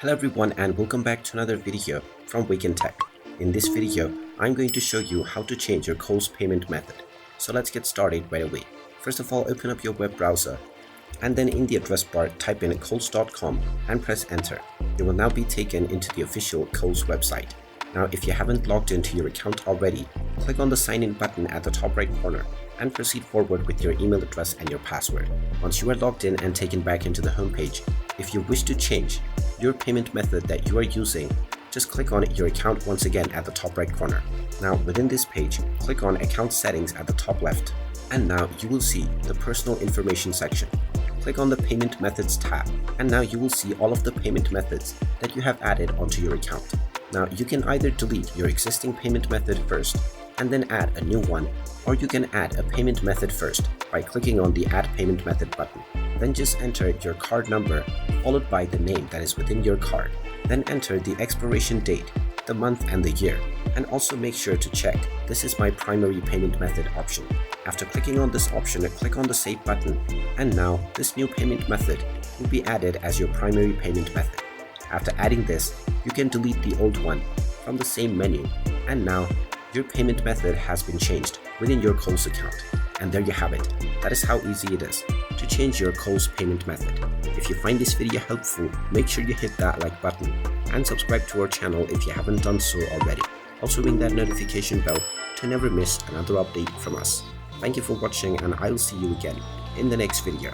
Hello everyone and welcome back to another video from Wake&Tech. In this video, I'm going to show you how to change your Kohl's payment method. So let's get started right away. First of all, open up your web browser and then in the address bar type in kohls.com and press enter. You will now be taken into the official Kohl's website. Now if you haven't logged into your account already, click on the sign in button at the top right corner and proceed forward with your email address and your password. Once you are logged in and taken back into the home page, if you wish to change your payment method that you are using, just click on your account once again at the top right corner. Now within this page, click on account settings at the top left, and now you will see the personal information section. Click on the payment methods tab, and now you will see all of the payment methods that you have added onto your account. Now you can either delete your existing payment method first and then add a new one, or you can add a payment method first by clicking on the add payment method button. Then just enter your card number followed by the name that is within your card. Then enter the expiration date, the month and the year, and also make sure to check this is my primary payment method option. After clicking on this option, click on the save button, and now this new payment method will be added as your primary payment method. After adding this, you can delete the old one from the same menu, and now your payment method has been changed within your Kohl's account. And there you have it. That is how easy it is to change your Kohl's payment method. If you find this video helpful, make sure you hit that like button and subscribe to our channel if you haven't done so already. Also ring that notification bell to never miss another update from us. Thank you for watching, and I will see you again in the next video.